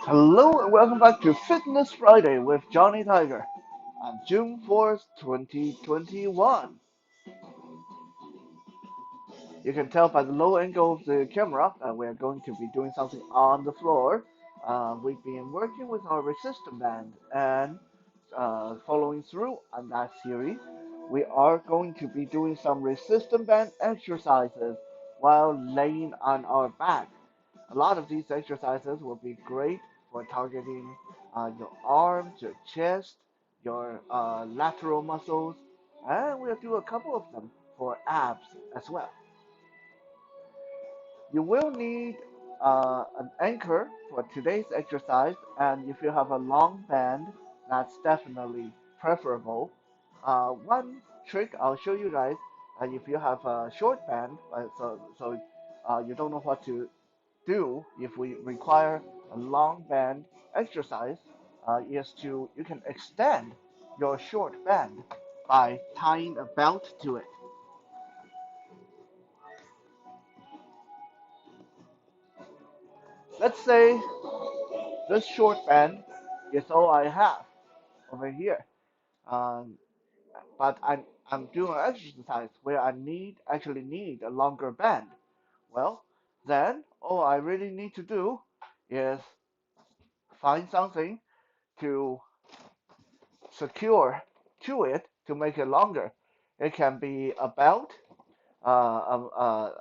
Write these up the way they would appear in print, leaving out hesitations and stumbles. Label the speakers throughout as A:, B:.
A: Hello and welcome back to Fitness Friday with Johnny Tiger on June 4th, 2021. You can tell by the low angle of the camera that we're going to be doing something on the floor. We've been working with our resistance band and following through on that series, we are going to be doing some resistance band exercises while laying on our back. A lot of these exercises will be great for targeting your arms, your chest, your lateral muscles, and we'll do a couple of them for abs as well. You will need an anchor for today's exercise, and if you have a long band, that's definitely preferable. One trick I'll show you guys, if you have a short band, so you don't know what to do if we require a long band exercise, is to you can extend your short band by tying a belt to it. Let's say this short band is all I have over here. Um, but I'm doing an exercise where I actually need a longer band. Well, then all I really need to do is find something to secure to it to make it longer. It can be a belt, either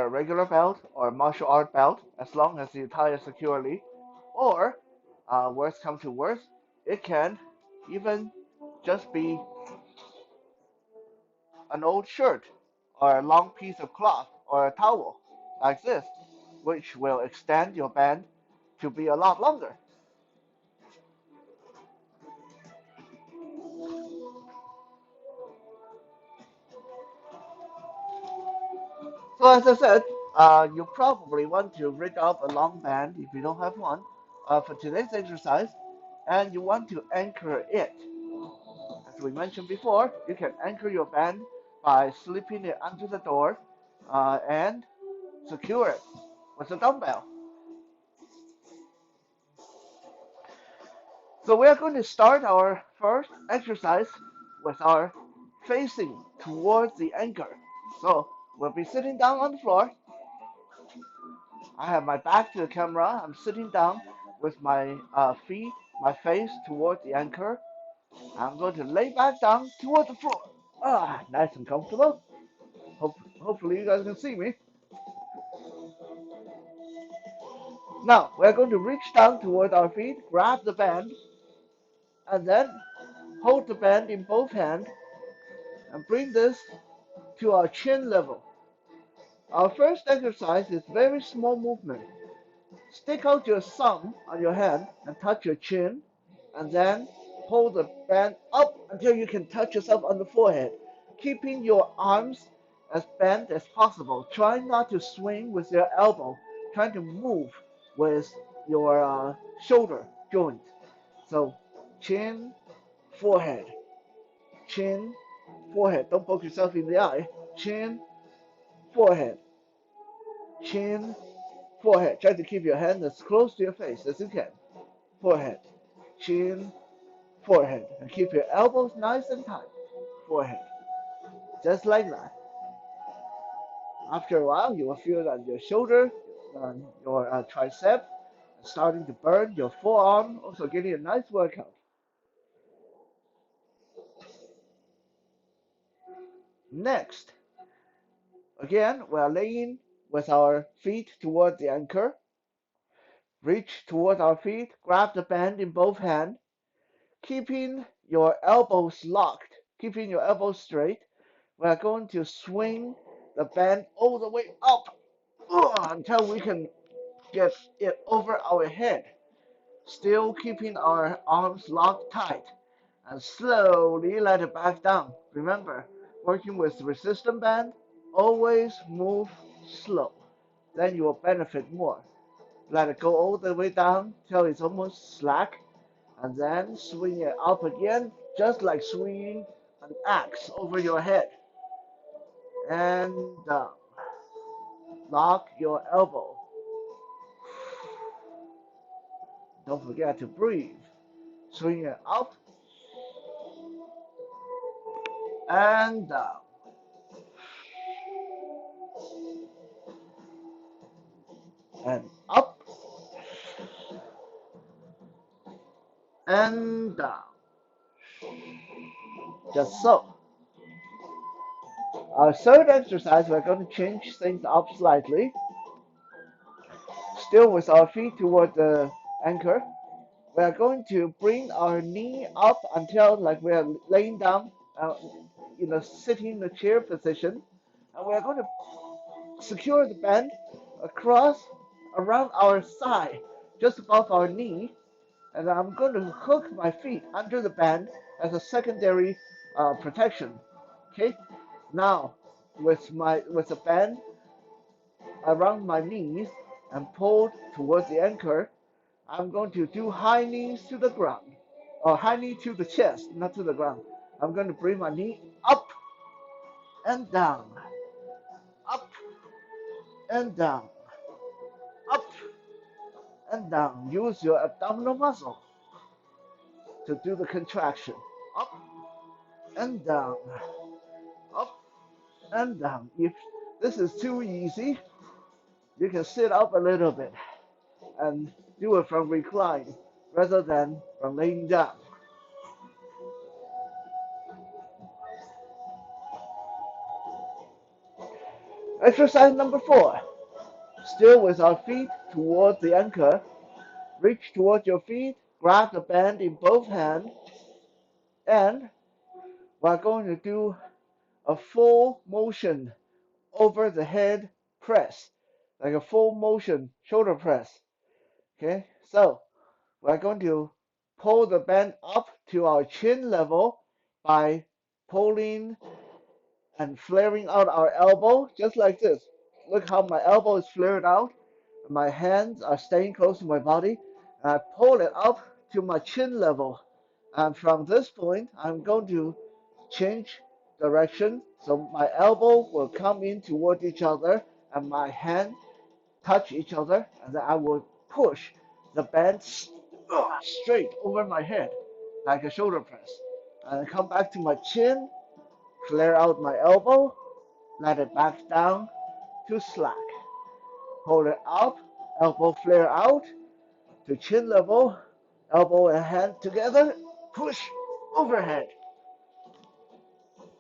A: a regular belt or a martial art belt, as long as you tie it securely. Or, worst come to worst, it can even just be an old shirt or a long piece of cloth or a towel like this, which will extend your band to be a lot longer. So as I said, you probably want to rig up a long band if you don't have one for today's exercise, and you want to anchor it. As we mentioned before, you can anchor your band by slipping it under the door and secure it with a dumbbell. So we are going to start our first exercise with our facing towards the anchor. So we'll be sitting down on the floor. I have my back to the camera. I'm sitting down with my feet, my face toward the anchor. I'm going to lay back down toward the floor. Nice and comfortable. Hopefully you guys can see me. Now we're going to reach down toward our feet, grab the band, and then hold the band in both hands and bring this to our chin level. Our first exercise is very small movement. Stick out your thumb on your hand and touch your chin, and then hold the band up until you can touch yourself on the forehead, keeping your arms as bent as possible. Try not to swing with your elbow, trying to move with your shoulder joint. So, chin, forehead, chin, forehead. Don't poke yourself in the eye. Chin, forehead, chin, forehead. Try to keep your hand as close to your face as you can. Forehead, chin, forehead. And keep your elbows nice and tight. Forehead. Just like that. After a while, you will feel that your shoulder, your tricep, starting to burn, your forearm, also getting a nice workout. Next, again, we are laying with our feet toward the anchor. Reach toward our feet, grab the band in both hands, keeping your elbows locked, keeping your elbows straight. We are going to swing the band all the way up until we can get it over our head, still keeping our arms locked tight, and slowly let it back down. Remember, working with resistance band, always move slow. Then you will benefit more. Let it go all the way down till it's almost slack, and then swing it up again, just like swinging an axe over your head. And down. Lock your elbow. Don't forget to breathe. Swing it up and down. And up and down. Just so. Our third exercise, we're going to change things up slightly. Still with our feet toward the anchor. We are going to bring our knee up until like we are laying down in a sitting in the chair position. And we are going to secure the band across around our thigh, just above our knee. And I'm going to hook my feet under the band as a secondary protection. Okay. Now, with the band around my knees and pulled towards the anchor, I'm going to do high knees to the ground, or high knee to the chest, not to the ground. I'm going to bring my knee up and down, up and down, up and down. Use your abdominal muscle to do the contraction. Up and down, up and down. If this is too easy, you can sit up a little bit and do it from recline rather than from laying down. Exercise number 4. Still with our feet towards the anchor. Reach towards your feet, grab the band in both hands, and we're going to do a full motion over the head press, like a full motion shoulder press. Okay, so we're going to pull the band up to our chin level by pulling and flaring out our elbow, just like this. Look how my elbow is flared out. My hands are staying close to my body. And I pull it up to my chin level. And from this point, I'm going to change direction. So my elbow will come in toward each other and my hand touch each other. And then I will push the band straight over my head like a shoulder press. And come back to my chin, flare out my elbow, let it back down to slack. Hold it up, elbow flare out to chin level, elbow and hand together, push overhead.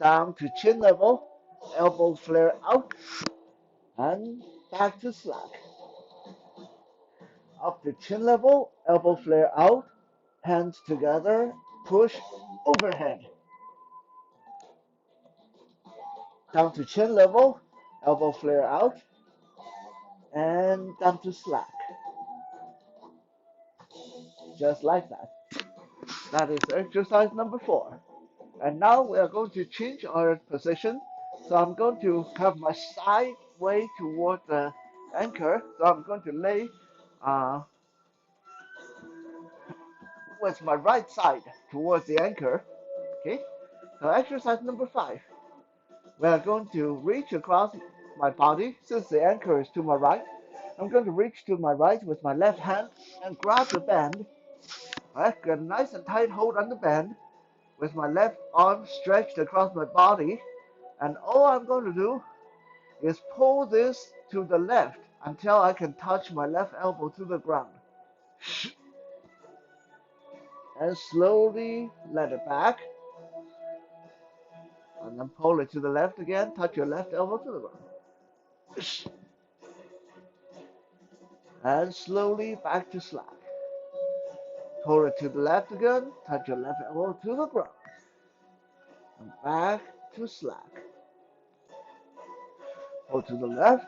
A: Down to chin level, elbow flare out, and back to slack. Up to chin level, elbow flare out, hands together, push overhead. Down to chin level, elbow flare out, and down to slack. Just like that. That is exercise number 4. And now we are going to change our position. So I'm going to have my side way toward the anchor. So I'm going to lay uh, with my right side towards the anchor. Okay. So exercise number 5. We are going to reach across my body since the anchor is to my right. I'm going to reach to my right with my left hand and grab the band. Alright, get a nice and tight hold on the band with my left arm stretched across my body. And all I'm going to do is pull this to the left until I can touch my left elbow to the ground. And slowly let it back. And then pull it to the left again. Touch your left elbow to the ground. And slowly back to slack. Pull it to the left again. Touch your left elbow to the ground. And back to slack. Pull to the left.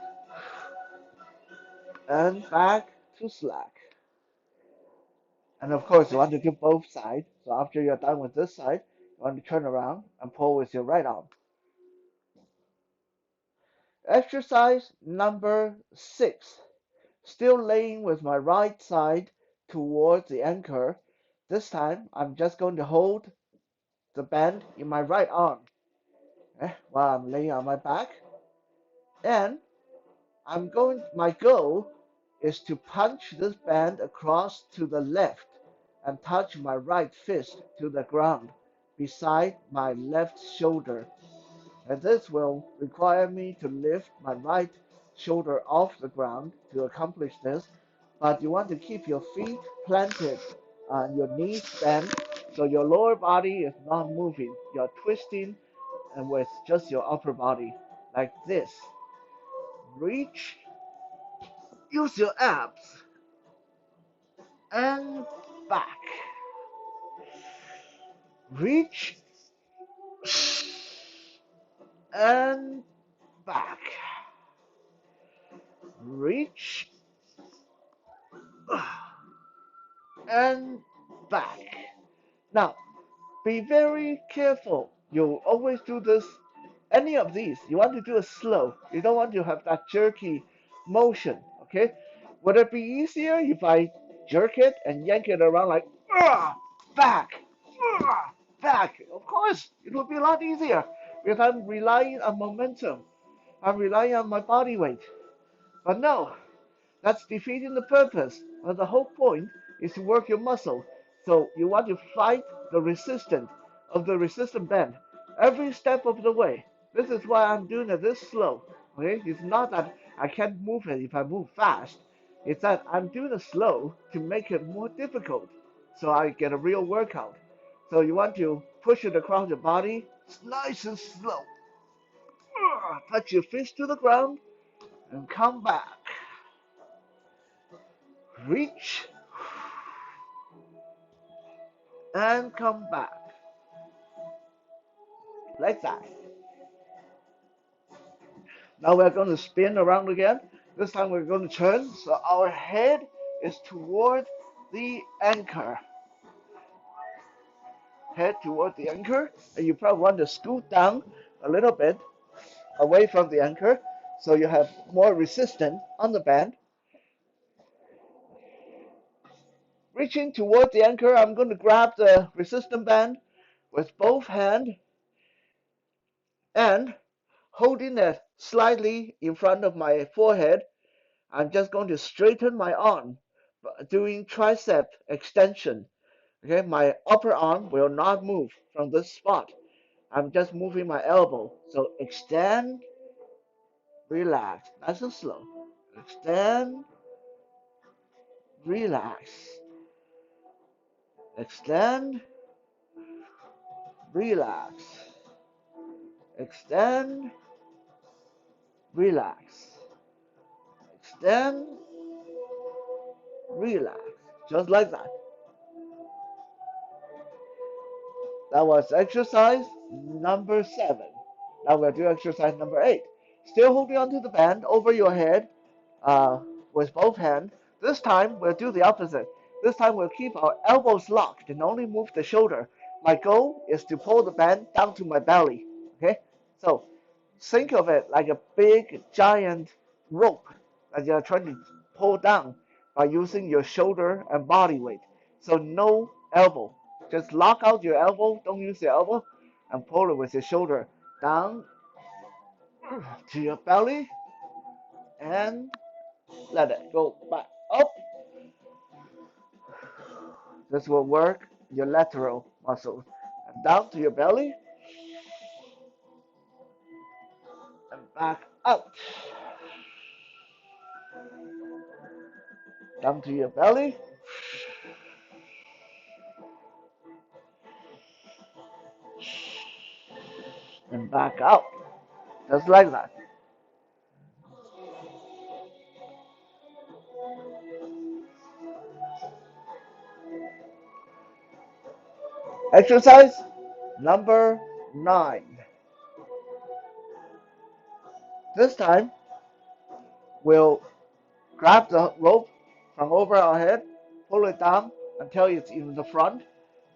A: And back to slack. And of course, you want to do both sides. So after you're done with this side, you want to turn around and pull with your right arm. Exercise number 6. Still laying with my right side towards the anchor. This time, I'm just going to hold the band in my right arm while I'm laying on my back. And my goal is to punch this band across to the left and touch my right fist to the ground beside my left shoulder. And this will require me to lift my right shoulder off the ground to accomplish this. But you want to keep your feet planted and your knees bent so your lower body is not moving. You're twisting and with just your upper body like this. Reach, use your abs and back. Reach and back. Reach and back. Now, be very careful. You always do this, any of these. You want to do it slow. You don't want to have that jerky motion, okay? Would it be easier if I jerk it and yank it around like, back, back? Of course, it would be a lot easier because I'm relying on momentum. I'm relying on my body weight. But no, that's defeating the purpose. And the whole point is to work your muscle. So you want to fight the resistance of the resistant band every step of the way. This is why I'm doing it this slow. Okay? It's not that I can't move it if I move fast. It's that I'm doing it slow to make it more difficult. So I get a real workout. So you want to push it across your body, nice and slow. Touch your fist to the ground and come back. Reach and come back. Like that. Now we're going to spin around again. This time we're going to turn so our head is toward the anchor. Head toward the anchor. And you probably want to scoot down a little bit away from the anchor so you have more resistance on the band. Reaching toward the anchor, I'm going to grab the resistance band with both hands and holding it slightly in front of my forehead. I'm just going to straighten my arm doing tricep extension. Okay, my upper arm will not move from this spot. I'm just moving my elbow. So extend, relax, nice and slow. Extend, relax. Extend, relax. Extend, relax. Extend, relax. Just like that. That was exercise number 7. Now we'll do exercise number 8. Still holding onto the band over your head uh, with both hands. This time we'll do the opposite. This time we'll keep our elbows locked and only move the shoulder. My goal is to pull the band down to my belly. Okay? So think of it like a big giant rope that you're trying to pull down by using your shoulder and body weight. So no elbow. Just lock out your elbow, don't use your elbow, and pull it with your shoulder down to your belly and let it go back up. This will work your lateral muscles. And down to your belly and back out. Down to your belly and back out. Just like that. Exercise number 9. This time, we'll grab the rope from over our head, pull it down until it's in the front.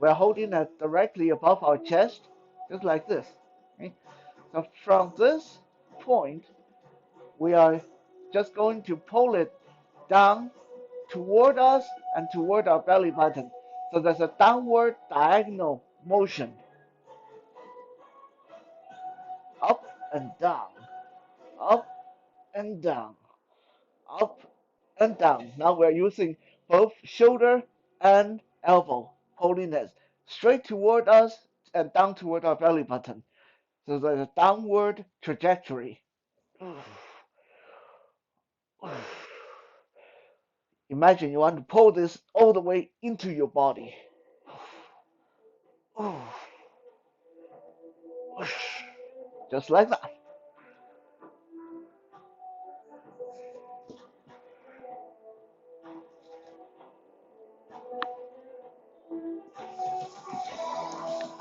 A: We're holding it directly above our chest, just like this. Okay? So from this point, we are just going to pull it down toward us and toward our belly button. So there's a downward diagonal motion. Up and down, up and down, up and down. Now we're using both shoulder and elbow, holding it straight toward us and down toward our belly button. So there's a downward trajectory. Imagine you want to pull this all the way into your body. Just like that.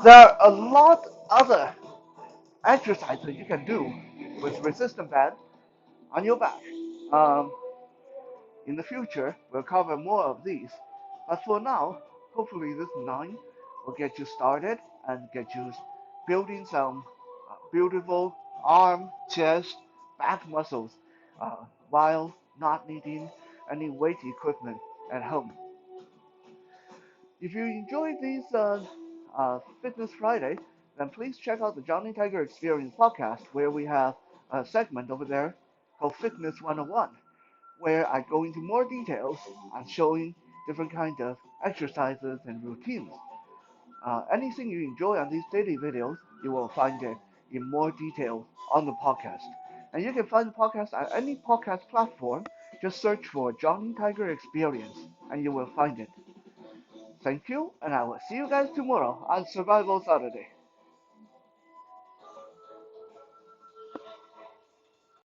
A: There are a lot other exercises you can do with resistance band on your back. Um, in the future, we'll cover more of these. But for now, hopefully this 9 will get you started and get you building some beautiful arm, chest, back muscles while not needing any weight equipment at home. If you enjoyed these Fitness Friday, then please check out the Johnny Tiger Experience podcast, where we have a segment over there called Fitness 101, where I go into more details on showing different kinds of exercises and routines. Anything you enjoy on these daily videos, you will find it in more detail on the podcast. And you can find the podcast on any podcast platform. Just search for Johnny Tiger Experience, and you will find it. Thank you, and I will see you guys tomorrow on Survival Saturday.